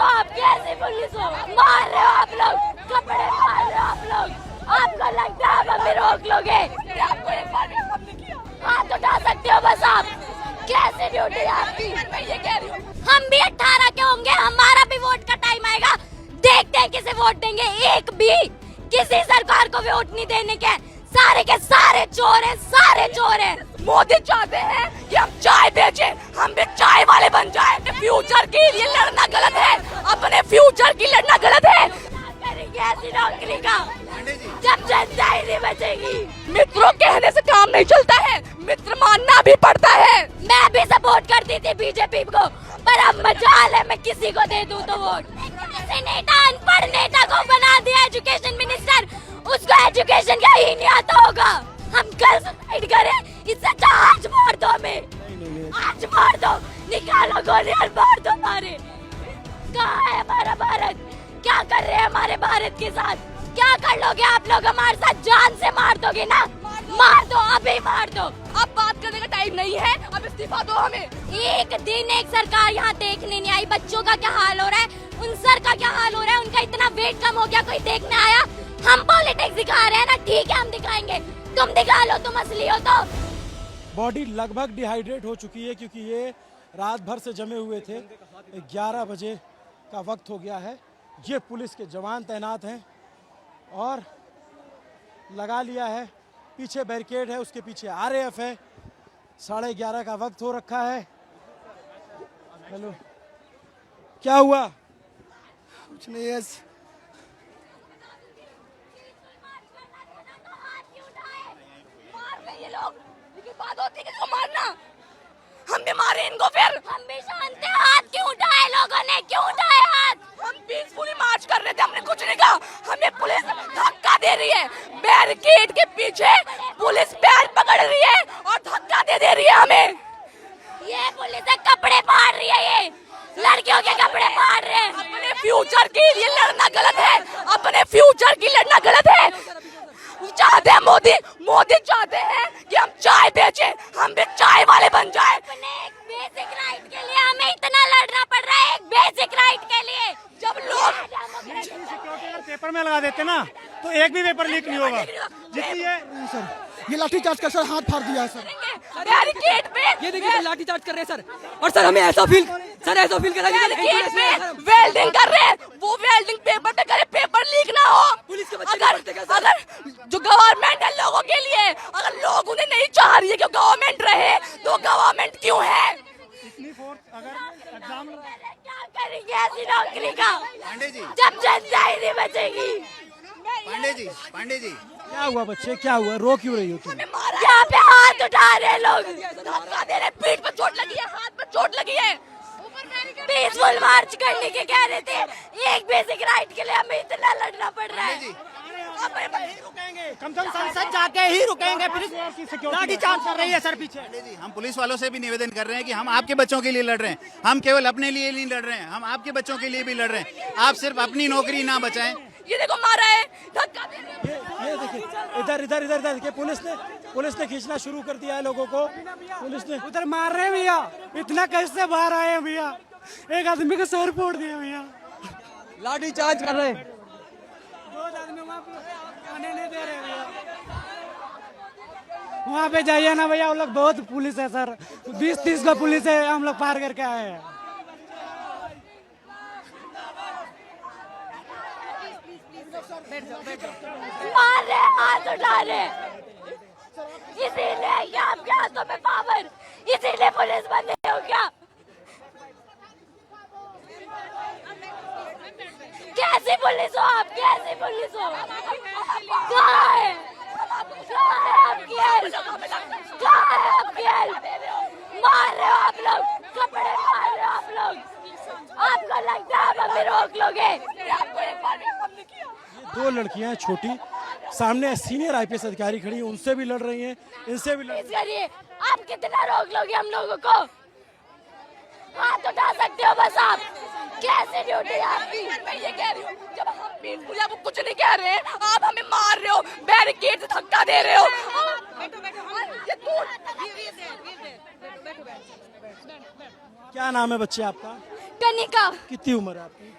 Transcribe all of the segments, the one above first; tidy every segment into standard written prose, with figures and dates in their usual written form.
आप, कैसे पुलिस हो, मार रहे हो आप लोग, कपड़े मार रहे हो आप लोग, आपको लगता है आप हमें रोक लोगे? हाथ उठा सकते हो बस आप, कैसे ड्यूटी है आपकी? मैं ये कह रही हूँ हम भी 18 के होंगे, हमारा भी वोट का टाइम आएगा, देखते हैं किसे वोट देंगे। एक भी किसी सरकार को वोट नहीं देने के, सारे के सारे चोर हैं, सारे चोर हैं। मोदी चाहते हैं कि हम चाय बेचें, हम भी चाय वाले बन जाएं। फ्यूचर के लिए लड़ना गलत है, अपने फ्यूचर की लड़ना गलत है। करेंगे ऐसी नौकरी का जब जनता ही नहीं बचेगी। मित्रों कहने से काम नहीं चलता है, मित्र मानना भी पड़ता है। मैं भी सपोर्ट करती थी बीजेपी को, पर अब मजाल है मैं किसी को दे दूं तो वोट। किसी नेता अनपढ़ नेता को बना दिया एजुकेशन मिनिस्टर, उसको एजुकेशन का ही नहीं आता होगा। हम कल सुसाइड करें, इससे अच्छा आज मार दो हमें, आज मार दो, निकालो गोली और मार दो हमारे। कहाँ है हमारा भारत? क्या कर रहे हैं हमारे भारत के साथ? क्या कर लोगे आप लोग हमारे साथ? जान से मार दोगे ना? मार दो, अभी मार दो। अब बात करने का टाइम नहीं है, अब इस्तीफा दो हमें। एक दिन एक सरकार यहाँ देखने नहीं आई, बच्चों का क्या हाल हो रहा है, उन सर का क्या हाल हो रहा है, उनका इतना वेट कम हो गया, कोई देखने आया? हम पॉलिटिक्स दिखा रहे हैं ना, ठीक है हम दिखाएंगे, तुम दिखा लो, तुम असली हो तो। बॉडी लगभग डिहाइड्रेट हो चुकी है क्योंकि ये रात भर से जमे हुए थे। 11 बजे का वक्त हो गया है। ये पुलिस के जवान तैनात हैं और लगा लिया है, पीछे बैरिकेड है, उसके पीछे आरएएफ है। 11:30 का वक्त हो रखा है। हेलो, क्या हुआ? कुछ नहीं है। ये लोग, लेकिन बात होती है कि मारना, हम भी मारे इनको, फिर हम भी शांत हैं। हाथ क्यों उठाए लोगों ने, क्यों उठाए हाथ? हम पीसफुली मार्च कर रहे थे, हमने कुछ नहीं कहा, हमें पुलिस धक्का दे रही है। बैरिकेड के पीछे पुलिस पैर पकड़ रही है और धक्का दे रही है हमें। ये पुलिस कपड़े फाड़ रही है, ये लड़कियों के कपड़े फाड़ रहे हैं। अपने फ्यूचर के लिए लड़ना गलत है, अपने फ्यूचर की लड़ना गलत है। चाहते हैं मोदी चाहते हैं कि हम चाय बेचें, हम भी चाय वाले बन जाएं। अपने एक बेसिक राइट के लिए हमें इतना लड़ना पड़ रहा है, एक बेसिक राइट के लिए। जब लोग सिक्योरिटी अगर पेपर में लगा देते ना तो एक भी पेपर लीक नहीं होगा। जितनी ये लाठीचार्ज कर सर, हाथ फाड़ दिया है सर। बैरिकेड पे ये देखिए लाठीचार्ज कर रहे हैं सर। और सर हमें ऐसा फील कर रहा है, वेल्डिंग कर रहे हैं, वो वेल्डिंग पेपर पे करे, पेपर लीक ना हो। पुलिस के बच्चे अगर जो गवर्नमेंट है लोगों के लिए, अगर लोग उन्हें नहीं चाह रही है कि गवर्नमेंट रहे, तो गवर्नमेंट क्यों है? इतनी फोर्स अगर एग्जाम क्या करेंगे ऐसी नौकरी का पांडे जी, जब जनता ही नहीं बचेगी? पांडे जी क्या हुआ बच्चे, क्या हुआ? रो क्यों रही हो तुम? यहाँ पे हाथ उठा रहे हैं लोग, धक्का दे रहे, पीठ पे चोट लगी है, हाथ पे चोट लगी है। पीसफुल मार्च करने के कह रहे थे, एक बेसिक राइट के लिए हमें इतना लड़ना पड़ रहा है। कम से कम संसद जाके ही रुकेंगे। पुलिस लाठीचार्ज कर रही है सर पीछे। जी, हम पुलिस वालों से भी निवेदन कर रहे हैं कि हम आपके बच्चों के लिए लड़ रहे हैं, हम केवल अपने लिए नहीं लड़ रहे हैं, हम आपके बच्चों के लिए भी लड़ रहे हैं। आप सिर्फ अपनी नौकरी ना बचाएं। ये देखो मारा है, धक्का दे रहे हैं। ये देखिए इधर देखिए, पुलिस ने खींचना शुरू कर दिया है लोगों को। पुलिस ने उधर मार रहे हैं भैया, इतना कैसे बाहर आए हैं भैया, एक आदमी का सर फोड़ दिया भैया, लाठीचार्ज कर रहे हैं। 2 आदमी वहाँ पे आने नहीं दे रहे भैया। वहाँ पे जाइए ना भैया, हम लोग बहुत पुलिस है सर, 20-30 का पुलिस है, हम लोग पार करके आए हैं। मार रहे, हाथ उठा रहे, इसीलिए क्या आपके हाथों में पावर, इसीलिए पुलिस बंदे हो क्या? कैसी पुलिस हो आप, कैसी पुलिस हो? कहाँ है आपकी हेल्प? कहाँ है आपकी हेल्प? मार रहे हो आप लोग, कपड़े मार रहे हो आप लोग, आपको लगता है आप हमें रोक लोगे? 2 लड़कियां हैं छोटी, सामने सीनियर आईपीएस अधिकारी खड़ी हैं, उनसे भी लड़ रही हैं, इनसे भी लड़ रही हैं। आप कितना रोक लोगे हम लोगों को? हाथ उठा सकते हो बस आप, कैसे ड्यूटी है आपकी? मैं ये कह रही हूँ जब हम पीसफुली आपको कुछ नहीं कह रहे हैं, आप हमें मार रहे हो, बैरिकेड से धक्का दे रहे हो। क्या नाम है बच्चे आपका? कनिका, कितनी उम्र है आपकी?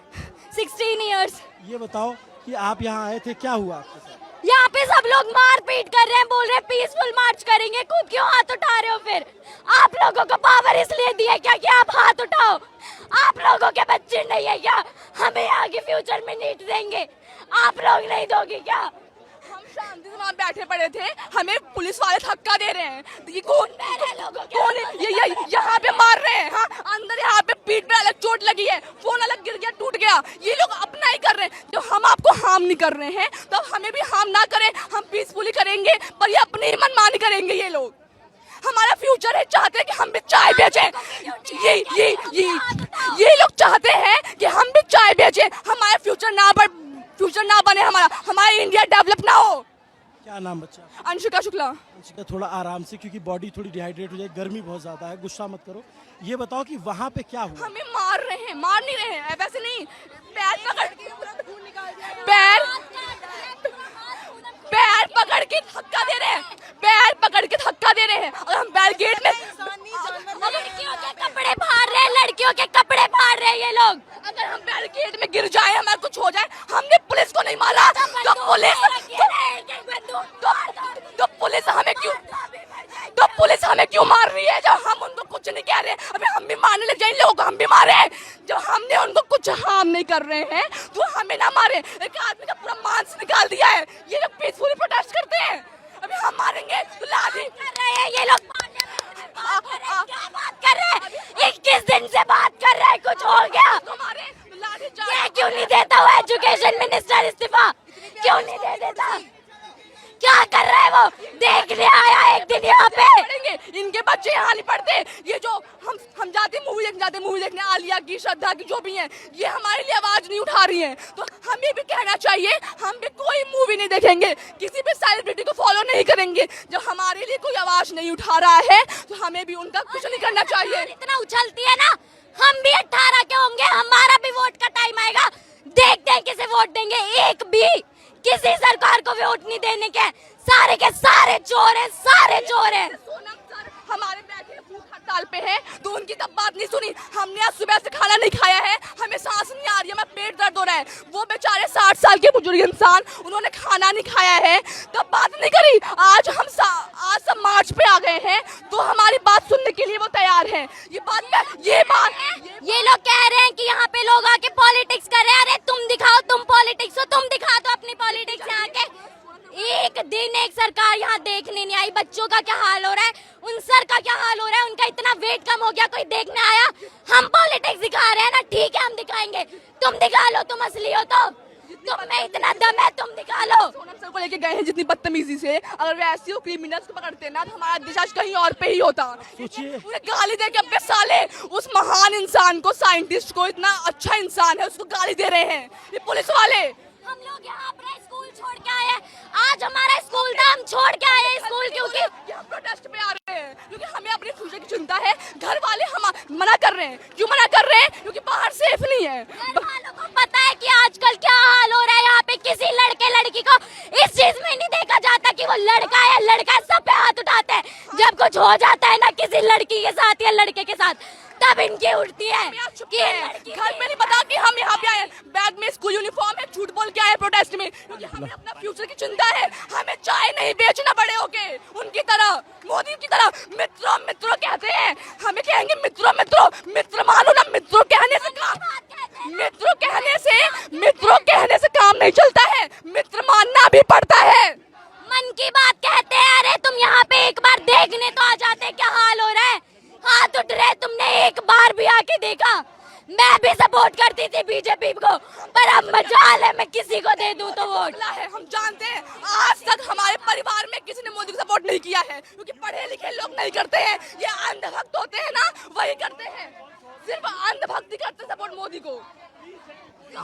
16 इयर्स। ये बताओ कि आप यहाँ आए थे, क्या हुआ आपके साथ? यहाँ पे सब लोग मार पीट कर रहे हैं, बोल रहे हैं पीसफुल मार्च करेंगे, खुद क्यों हाथ उठा रहे हो? फिर आप लोगों को पावर इसलिए दी है क्या कि आप हाथ उठाओ? आप लोगों के बच्चे नहीं है क्या? हमें आगे फ्यूचर में नीट देंगे, आप लोग नहीं दोगे क्या? हम शांति से वहाँ बैठे पड़े थे, हमें पुलिस वाले धक्का दे रहे हैं। ये कौन कौन है? ये यहाँ पे मार रहे हैं। हाँ, अंदर यहाँ पे पीठ पे अलग चोट लगी है, फोन अलग गिर गया, टूट गया। ये लोग अपना ही कर रहे हैं। जब हम आपको हार्म नहीं कर रहे हैं तो हमें भी हार्म ना करें, हम पीसफुली करेंगे, पर ये अपनी ही मनमानी करेंगे। ये लोग हमारा फ्यूचर है, चाहते हैं कि हम भी चाय बेचें। ये लोग चाहते हैं कि हम भी चाय बेचें, हमारा फ्यूचर ना बने, हमारा इंडिया डेवलप ना हो। क्या नाम बच्चा? अंशिका शुक्ला। अंशिका, थोड़ा आराम से, क्योंकि बॉडी थोड़ी डिहाइड्रेट हो जाए, गर्मी बहुत ज्यादा है, गुस्सा मत करो। ये बताओ कि वहाँ पे क्या हुआ? हमें मार रहे हैं, मार नहीं रहे हैं, वैसे नहीं, पैर पकड़ के धक्का दे रहे हैं, पैर पकड़ के धक्का दे रहे हैं। और हम बैरिकेड में लड़कियों के कपड़े फाड़ रहे हैं, लड़कियों के कपड़े फाड़ रहे हैं ये लोग। अगर हम बैरिकेड में गिर जाए, हमारा कुछ हो जाए, हमने पुलिस को नहीं मारा तो पुलिस हमें क्यों मार रही है? जब हम उनको कुछ नहीं कह रहे हैं, अभी हम भी मारने लग जाए, लोगों को हम भी मारे। जब हमने उनको कुछ हार्म नहीं कर रहे हैं तो हमें ना मारे। एक आदमी का पूरा मांस निकाल दिया है, ये लोग पीसफुली प्रोटेस्ट करते हैं, अभी हम मारेंगे तो लाठी कर रहे हैं ये लोग। क्या बात कर रहे हैं? 21 दिन से बात कर रहे हैं, कुछ हो गया? ये क्यों नहीं देता वो एजुकेशन मिनिस्टर इस्तीफा? क्यों नहीं दे देता? क्या कर रहा है वो? देखने आया एक दिन यहाँ पे। पढ़ेंगे, इनके बच्चे यहाँ नहीं पढ़ते। ये जो हम जाते मूवी देखने आलिया की, श्रद्धा की, जो भी हैं, ये हमारे लिए आवाज नहीं उठा रही हैं। तो हमें भी कहना चाहिए, हम भी कोई मूवी नहीं देखेंगे, किसी भी सेलिब्रिटी को फॉलो नहीं करेंगे। जब हमारे लिए कोई आवाज नहीं उठा रहा है तो हमें भी उनका कुछ नहीं करना चाहिए। इतना उछलती है ना, हम भी 18 के होंगे, हमारा भी वोट का टाइम आएगा, देखते हैं किसे वोट देंगे। एक भी किसी सरकार को वोट नहीं देने के, सारे के सारे चोर हैं, सारे चोर हैं। सोनम सर हमारे बैठे भूख हड़ताल पे है तो उनकी तब बात नहीं सुनी। हमने आज सुबह से खाना नहीं खाया है, हमें सांस नहीं आ रही है, हमें पेट दर्द हो रहा है। वो बेचारे 60 साल के बुजुर्ग इंसान, उन्होंने खाना नहीं खाया है, तब बात नहीं करी। आज सब मार्च पे आ गए हैं तो हमारी बात सुनने के लिए वो तैयार हैं। ये लोग कह रहे हैं कि यहाँ पे लोग आके पॉलिटिक्स कर रहे हैं। अरे तुम दिखाओ, तुम पॉलिटिक्स हो, तुम दिखा दो अपनी पॉलिटिक्स यहाँ के। एक दिन एक सरकार यहाँ देखने नहीं आई। बच्चों का क्या हाल हो रहा है, उन सर का क्या हाल हो रहा है, उनका इतना वेट कम हो गया, कोई देखने आया? हम पॉलिटिक्स दिखा रहे हैं ना, ठीक है हम दिखाएंगे, तुम दिखा लो, तुम असली हो तो। तुम में इतना दम है, तुम दिखा लो। सोनम सर को लेके गए हैं जितनी बदतमीजी से, अगर वैसे हो क्रिमिनल्स को पकड़ते ना तो हमारा दिशा कहीं और पे ही होता। उन्हें गाली दे के अबे साले, उस महान इंसान को, साइंटिस्ट को, इतना अच्छा इंसान है, उसको गाली दे रहे हैं ये पुलिस वाले। हम लोग यहाँ अपना स्कूल छोड़ के आए हैं, आज हमारा स्कूल था, हम छोड़ के आए हैं स्कूल क्योंकि हम प्रोटेस्ट पे आ रहे हैं, क्योंकि हमें अपने फ्यूचर की चिंता है। घर वाले हम मना कर रहे हैं, क्यों मना कर रहे हैं? क्योंकि बाहर सेफ नहीं है। घर वालों को पता है कि आजकल क्या हाल हो रहा है यहाँ पे। किसी लड़के लड़की को इस चीज में नहीं देखा जाता कि वो लड़का है, लड़का सब पे हाथ उठाते हैं। जब कुछ हो जाता है ना किसी लड़की के साथ या लड़के के साथ, तब इनकी उठती है कि घर में नहीं पता कि हम यहाँ पे आए। बैग में स्कूल यूनिफॉर्म है, झूठ बोल के आए प्रोटेस्ट में, क्योंकि हमें अपना फ्यूचर की चिंता है। हमें चाय नहीं बेचना बड़े होके उनकी तरह, मोदी की तरह। मित्रों मित्रों कहते हैं, हमें कहेंगे मित्रों मित्रों, मित्र मानो ना। मित्रों कहने से काम नहीं चलता है, मित्र मानना भी पड़ता है। मन की बात कहते हैं। अरे तुम यहाँ पे एक बार देखने तो आ जाते, क्या हाल हो रहा है। हाथ उठ रहे, तुमने एक बार भी आके देखा? मैं भी सपोर्ट करती थी बीजेपी को, पर अब मजाल है मैं किसी को दे दूं तो वोट। हम जानते हैं आज तक हमारे परिवार में किसी ने मोदी को सपोर्ट नहीं किया है, क्योंकि पढ़े लिखे लोग नहीं करते हैं। ये अंधभक्त होते हैं ना, वही करते हैं, सिर्फ अंधभक्ति करते हैं सपोर्ट मोदी को।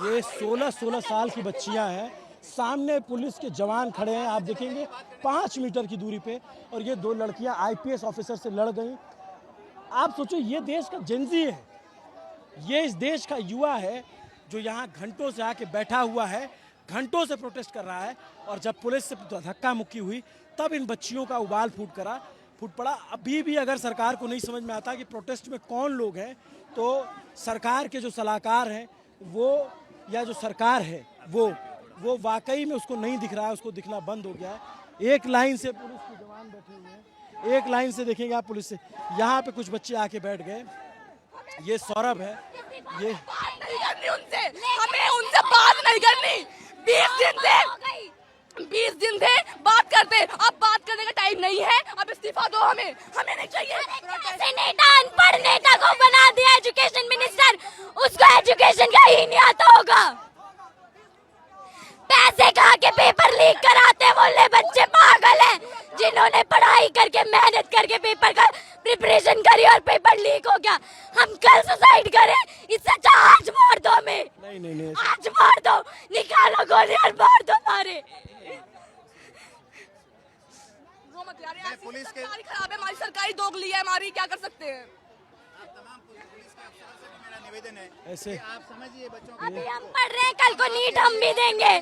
ये 16 साल की बच्चियां हैं, सामने पुलिस के जवान खड़े हैं, आप देखेंगे 5 मीटर की दूरी पे, और ये 2 लड़कियां IPS ऑफिसर से लड़ गई। आप सोचो, ये देश का जेनजी है, ये इस देश का युवा है जो यहाँ घंटों से आके बैठा हुआ है, घंटों से प्रोटेस्ट कर रहा है। और जब पुलिस से धक्का मुक्की हुई तब इन बच्चियों का उबाल फूट पड़ा। अभी भी अगर सरकार को नहीं समझ में आता कि प्रोटेस्ट में कौन लोग हैं, तो सरकार के जो सलाहकार हैं वो, या जो सरकार है वो वाकई में उसको नहीं दिख रहा है, उसको दिखना बंद हो गया है। एक लाइन से पुलिस के जवान बैठे हुए हैं, एक लाइन से देखेंगे आप पुलिस से। यहाँ पे कुछ बच्चे आके बैठ गए। ये सौरभ है, ये बात नहीं करनी उनसे, हमें उनसे बात नहीं करनी। 20 दिन से बात करते, अब बात करने का टाइम नहीं है, अब इस्तीफा दो हमें नहीं चाहिए। कैसे नेता अनपढ़ नेता को बना दिया एजुकेशन मिनिस्टर, उसको एजुकेशन का ही नहीं आता होगा। पैसे खा के पेपर लीक कराते बोले बच्चे पागल हैं, जिन्होंने पढ़ाई करके मेहनत करके पेपर का प्रिपरेशन करी और पेपर लीक हो गया। हम कल सुसाइड करें, इससे अच्छा आज मार दो हमें। नहीं आज मार दो, निकालो गोली और मार दो मारे। रो मत यार, ऐसी सरकारी खराब है हमारी, सरकारी दोगली है हमारी, क्या कर सकते हैं। मेरा निवेदन है ऐसे आप समझिए बच्चों अभी हम पढ़ रहे हैं, कल को नीट हम भी देंगे,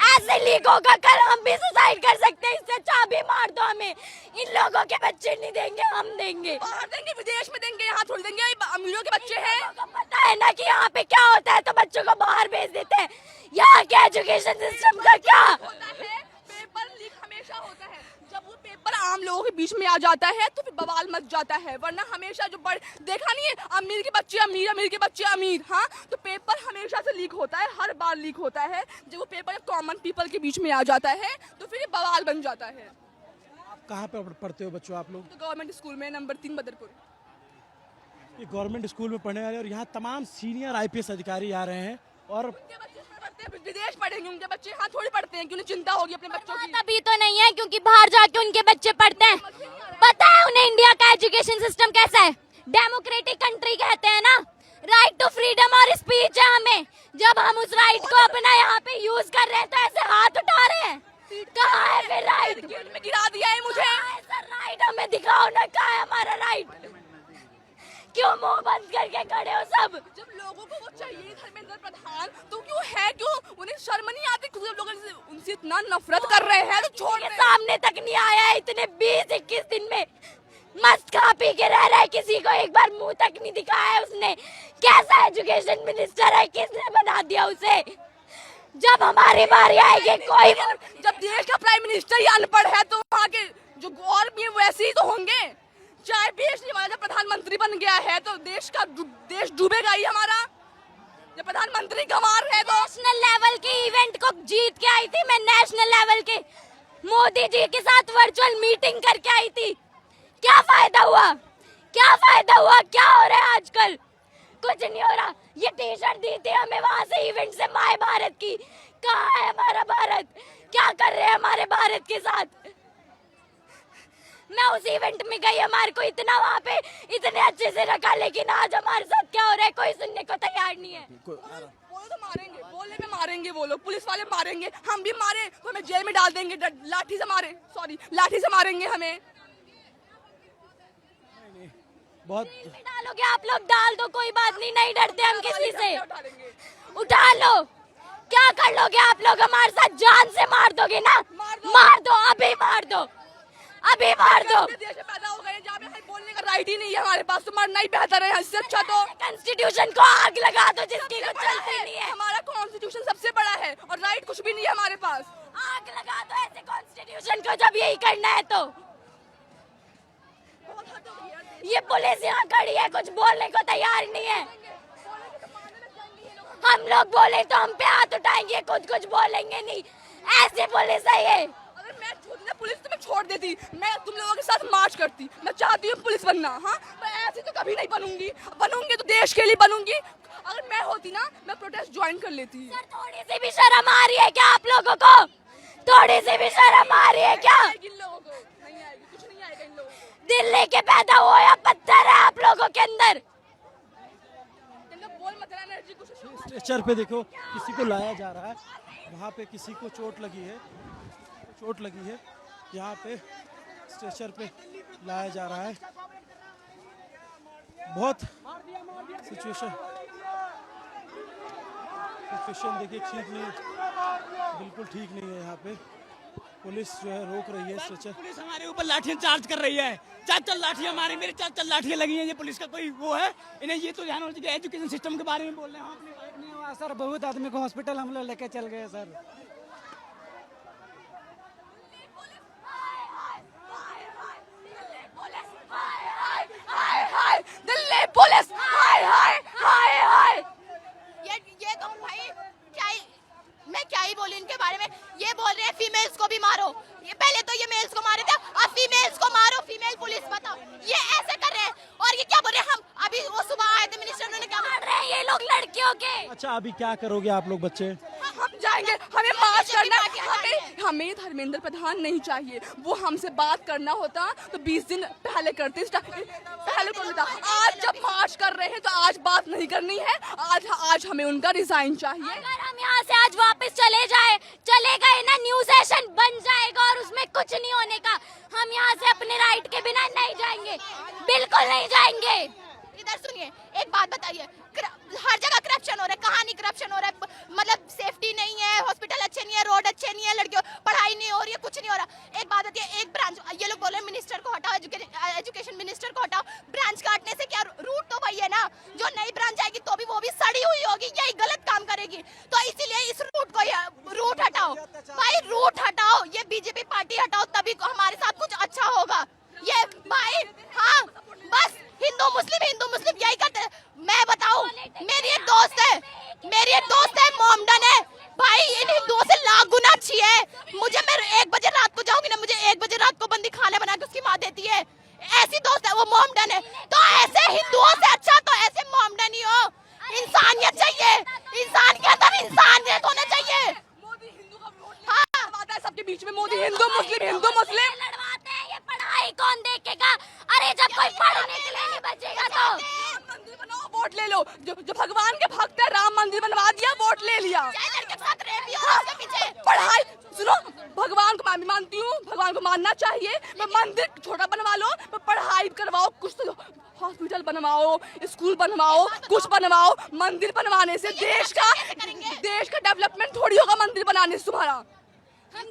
ऐसे लीक होगा कल हम भी सुसाइड कर सकते हैं। इससे अच्छा अभी मार दो हमें। इन लोगों के बच्चे नहीं देंगे, हम देंगे। बाहर देंगे, विदेश में देंगे, यहाँ थोड़ी देंगे, अमीरों के बच्चे हैं। लोगों को पता है ना कि यहाँ पे क्या होता है, तो बच्चों को बाहर भेज देते हैं। यहाँ के एजुकेशन सिस्टम का क्या होता है, पेपर लीक हमेशा होता है। जब वो पेपर आम लोगों के बीच में आ जाता है तो फिर बवाल मच जाता है, वरना हमेशा जो देखा नहीं है, अमीर के बच्चे अमीर, अमीर के बच्चे अमीर। हाँ, तो पेपर हमेशा से लीक होता है, हर बार लीक होता है। जब वो पेपर कॉमन पीपल के बीच में आ जाता है तो फिर ये बवाल बन जाता है। कहाँ पे पढ़ते हो बच्चों आप लोग? तो गवर्नमेंट स्कूल में नंबर 3 बदरपुर। ये गवर्नमेंट स्कूल में पढ़ने वाले, और यहाँ तमाम सीनियर IPS अधिकारी आ रहे हैं। और उनके बच्चे पढ़ते हैं, विदेश पढ़ेंगे उनके बच्चे, यहाँ थोड़ी पढ़ते हैं, क्यों चिंता होगी अपने बच्चों की। तभी तो नहीं है क्योंकि बाहर जाके उनके बच्चे पढ़ते हैं। पता है उन्हें इंडिया का एजुकेशन सिस्टम कैसा है, डेमोक्रेटिक कंट्री कहते हैं ना। राइट टू फ्रीडम और स्पीच है हमें, जब हम उस राइट को अपना यहाँ पे यूज कर रहे हैं तो ऐसे हाथ उठा रहे हैं। कहाँ है फिर राइट? गेट में गिरा दिया है मुझे। सर राइट हमें दिखाओ ना, कहाँ है हमारा राइट? क्यों मुंह बंद करके खड़े हो सब? जब लोगों को वो चाहिए धर्मेंद्र प्रधान, तो क्यों है, क्यों उन्हें शर्म नहीं आती? खुद लोग उनसे इतना नफरत कर रहे हैं तो छोड़ के सामने तक नहीं आया है इतने 20-21 दिन में। मस्त खा पी के रह रहा है, किसी को एक बार मुंह तक नहीं दिखाया है उसने। कैसा एजुकेशन मिनिस्टर है, किसने बना दिया उसे? जब हमारी बारी आएगी कोई, जब देश का प्राइम मिनिस्टर ही अनपढ़ है तो वहाँ के जो और भी वैसे ही तो होंगे। चाहे देश हमारा प्रधानमंत्री बन गया है तो देश डूबेगा ही हमारा। जब प्रधानमंत्री गंवार है तो नेशनल लेवल के इवेंट को जीत के आई थी मैं, नेशनल लेवल के मोदी जी के साथ वर्चुअल मीटिंग करके आई थी। क्या फायदा हुआ, क्या फायदा हुआ? क्या हो रहा है आजकल? कुछ नहीं हो रहा। ये टी-शर्ट दी थी हमें वहां से इवेंट से, माय भारत की। कहाँ है हमारा भारत? क्या कर रहे हैं हमारे भारत के साथ? मैं उस इवेंट में गई, हमारे को इतना वहाँ पे इतने अच्छे से रखा, लेकिन आज हमारे साथ क्या हो रहा है कोई सुनने को तैयार नहीं है। बोले तो मारेंगे, बोलने में मारेंगे, वो लोग पुलिस वाले मारेंगे, हम भी मारे तो हमें जेल में डाल देंगे, लाठी से मारेंगे हमें। बहुत डालोगे आप लोग, डाल दो, कोई बात नहीं, नहीं डरते हम किसी से। उठा लो, क्या कर लोगे आप लोग हमारे साथ? जान से मार दोगे ना? मार दो, अभी मार दो, अभी मार दो। देश में पैदा हो गए जहाँ पे बोलने का राइट ही नहीं है हमारे पास, तो मरना ही बेहतर है। इससे अच्छा तो कॉन्स्टिट्यूशन को आग लगा दो जिसकी कुछ चलती नहीं है। हमारा कॉन्स्टिट्यूशन सबसे बड़ा है और राइट कुछ भी नहीं है हमारे पास। आग लगा दो ऐसे कॉन्स्टिट्यूशन को जब यही करना है तो। ये पुलिस यहाँ खड़ी है, कुछ बोलने को तैयार नहीं है। हम लोग बोले तो हम पे हाथ उठाएंगे, कुछ बोलेंगे नहीं। ऐसे पुलिस है ये। अगर मैं पुलिस तुम्हें छोड़ देती, मैं तुम लोगों के साथ मार्च करती। मैं चाहती हूँ पुलिस बनना, हाँ, मैं ऐसे तो कभी नहीं बनूंगी तो देश के लिए बनूंगी। अगर मैं होती ना, मैं प्रोटेस्ट ज्वाइन कर लेती। सर थोड़ी सी भी शर्म आ रही है क्या आप लोगों को? थोड़ी सी भी शर्म आ रही है क्या? इन लोगों को नहीं आएगी, कुछ नहीं आएगा इन लोगों को। दिल लेके पैदा हुआ या पत्थर है आप लोगों के अंदर? बोल मत एनर्जी कुछ। स्ट्रेचर पे देखो किसी को लाया जा रहा है, वहाँ पे किसी को चोट लगी है, यहाँ पे स्ट्रेचर पे लाया जा रहा है। बहुत सिचुएशन देखिए ठीक नहीं, बिल्कुल ठीक नहीं है यहाँ पे। पुलिस जो है रोक रही है स्ट्रेचर। पुलिस हमारे ऊपर लाठियां चार्ज कर रही है, 4 लाठियां मारी, मेरे 4 लाठियां लगी हैं। ये पुलिस का कोई वो है? इन्हें ये तो ध्यान होना चाहिए। एजुकेशन सिस्टम के बारे में बोल रहे हैं, हम अपनी बात नहीं हुआ सर बहुत आदमी को हॉस्पिटल हम लोग लेके चल गए सर। दिल्ली पुलिस हाय हाय हाय हाय। ये तो भाई मैं क्या ही बोलूं इनके बारे में। ये बोल रहे हैं फीमेल्स को भी मारो, ये पहले तो ये मेल्स को मारे थे, अब फीमेल्स को मारो, फीमेल पुलिस बताओ। ये ऐसे कर रहे हैं। और ये क्या बोल रहे हैं, हम अभी वो सुबह आए थे मिनिस्टर, उन्होंने क्या मार रहे हैं ये लोग लड़कियों के। अच्छा अभी क्या करोगे आप लोग बच्चे? हम जाएंगे, हमें मार्च करना है। हमें धर्मेंद्र प्रधान नहीं चाहिए। वो हमसे बात करना होता तो 20 दिन पहले करते, पहले करता। आज जब मार्च कर रहे हैं तो आज बात नहीं करनी है। आज हमें उनका रिजाइन चाहिए। अगर हम यहाँ से आज वापस चले गए ना, न्यू सेशन बन जाएगा और उसमें कुछ नहीं होने का। हम यहाँ से अपने राइट के बिना नहीं जाएंगे, बिल्कुल नहीं जाएंगे। इधर सुनिए, एक बात बताइए, हर जगह करप्शन हो रहा है, कहाँ नहीं करप्शन हो रहा है? मतलब सेफ्टी नहीं है, हॉस्पिटल अच्छे नहीं है, रोड अच्छे नहीं है, लड़कियों पढ़ाई नहीं हो रही है, कुछ नहीं हो रहा। एक बात होती है, एक ब्रांच, ये लोग बोल रहे हैं मिनिस्टर को हटाओ, एजुकेशन मिनिस्टर को हटाओ। ब्रांच काटने से क्या, रूट तो वही है ना। जो नई ब्रांच आएगी तो भी वो भी सड़ी हुई होगी, यही गलत काम करेगी। तो इसीलिए इस रूट हटाओ भाई, रूट हटाओ, ये बीजेपी पार्टी हटाओ, तभी हमारे साथ कुछ अच्छा होगा। ये भाई हाँ, बस हिंदू मुस्लिम यही करते हैं। मैं बताऊं, मेरी एक दोस्त है मोमडन है भाई, इन हिंदुओं से लाख गुना अच्छी है। मुझे, मैं 1 बजे रात को जाऊंगी ना, मुझे 1 बजे रात को बंदी खाना बना के उसकी माँ देती है। ऐसी दोस्त है, वो मोमडन है। तो ऐसे हिंदुओं से अच्छा तो ऐसे मोमडन ही हो। इंसानियत चाहिए, इंसान के अंदर इंसानियत होना चाहिए। मोदी हिंदू का वोट लड़वाता है सबके बीच में, मोदी हिंदू मुस्लिम लड़वाते हैं। ये पढ़ाई कौन देखेगा? अरे जब कोई पढ़ने के लिए नहीं बचेगा तो मंदिर बनाओ, वोट ले लो। जो भगवान के भक्त है, राम मंदिर बनवा दिया, वोट ले लिया। पढ़ाई सुनो, भगवान को मैं भी मानती हूँ, भगवान को मानना चाहिए। मंदिर छोटा बनवा लो, पढ़ाई करवाओ, कुछ तो हॉस्पिटल बनवाओ, स्कूल बनवाओ, कुछ बनवाओ। मंदिर बनवाने से देश का डेवलपमेंट थोड़ी होगा मंदिर बनाने से तुम्हारा। हम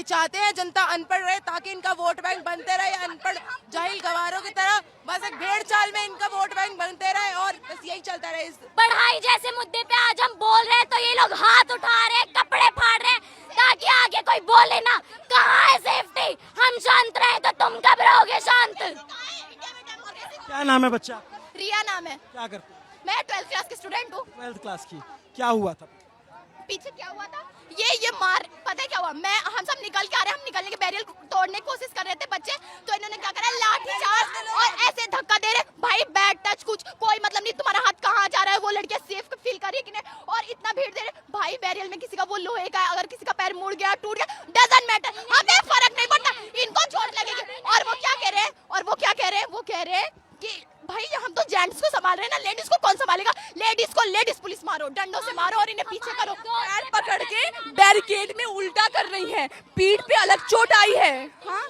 चाहते हैं जनता अनपढ़ रहे, ताकि इनका वोट बैंक बनते रहे। अनपढ़ जाहिल गवारों की तरह बस एक भेड़ चाल में इनका वोट बैंक बनते रहे और बस यही चलता रहे। पढ़ाई जैसे मुद्दे पे आज हम बोल रहे हैं तो ये लोग हाथ उठा रहे हैं, कपड़े फाड़ रहे हैं, ताकि आगे कोई बोले ना। कहाँ है सेफ्टी? हम शांत रहे तो तुम कब रहोगे शांत? क्या नाम है बच्चा? रिया नाम है। क्या करते? मैं 12th क्लास की स्टूडेंट हूँ। 12th क्लास की। क्या हुआ था पीछे? क्या हुआ था? ये मार, पता है क्या हुआ? हम सब निकल के आ रहे हैं, हम निकलने के बैरियर तोड़ने की कोशिश कर रहे थे बच्चे, तो इन्होंने क्या करा, लाठी चार्ज और ऐसे धक्का दे रहे। भाई बैड टच, कुछ कोई मतलब नहीं, तुम्हारा हाथ कहाँ जा रहा है, वो लड़कियां सेफ फील कर रही है कि नहीं, और इतना भीड़ दे रहे। भाई बैरियर में किसी का वो लोहे का है, अगर किसी का पैर मुड़ गया, टूट गया, डजंट मैटर, हमें फर्क नहीं पड़ता, इनको चोट लगेगी। और वो क्या कह रहे हैं, वो कह रहे हैं कि भाई हम तो जेंट्स को संभाल रहे हैं ना, लेडीज को कौन संभालेगा? लेडीज पुलिस मारो, डंडों से मारो और इन्हें पीछे करो। पैर पकड़ के बैरिकेड में उल्टा कर रही हैं, पीठ पे अलग चोट आई है। हाँ,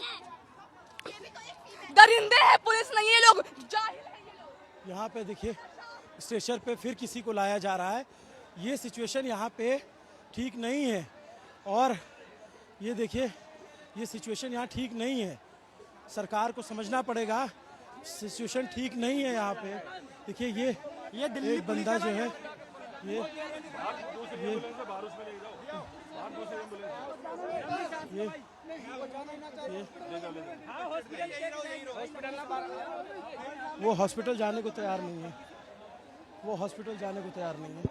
दरिंदे हैं, पुलिस नहीं है, लोग जाहिल हैं। यहाँ पे देखिए, स्टेशन पे फिर किसी को लाया जा रहा है। ये सिचुएशन यहाँ पे ठीक नहीं है, और ये देखिए, ये सिचुएशन यहाँ ठीक नहीं है। सरकार को समझना पड़ेगा, सिचुएशन ठीक नहीं है यहाँ पे। देखिए ये दिल्ली एक बंदा जो है, ये वो हॉस्पिटल जाने को तैयार नहीं है, वो हॉस्पिटल जाने को तैयार नहीं है।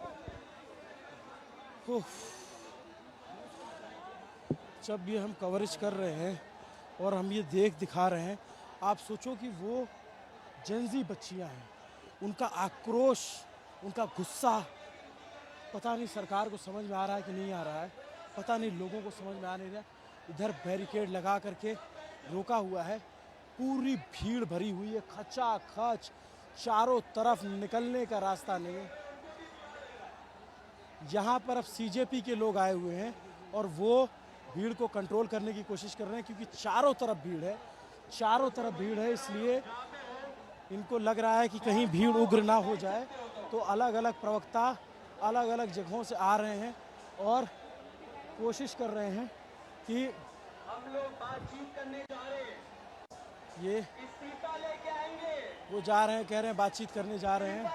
जब ये हम कवरेज कर रहे हैं और हम ये दिखा रहे हैं, आप सोचो कि वो जेंजी बच्चियां हैं, उनका आक्रोश, उनका गुस्सा, पता नहीं सरकार को समझ में आ रहा है कि नहीं आ रहा है, पता नहीं लोगों को समझ में आ नहीं रहा। इधर बैरिकेड लगा करके रोका हुआ है, पूरी भीड़ भरी हुई है, खचाखच, चारों तरफ निकलने का रास्ता नहीं है। यहाँ पर अब सीजेपी के लोग आए हुए हैं और वो भीड़ को कंट्रोल करने की कोशिश कर रहे हैं, क्योंकि चारों तरफ भीड़ है, इसलिए इनको लग रहा है कि कहीं भीड़ उग्र ना हो जाए। तो अलग अलग प्रवक्ता अलग अलग जगहों से आ रहे हैं और कोशिश कर रहे हैं कि हम लोग बातचीत करने जा रहे हैं, ये इस्तीफा लेके आएंगे, वो जा रहे हैं, कह रहे हैं बातचीत करने जा रहे हैं।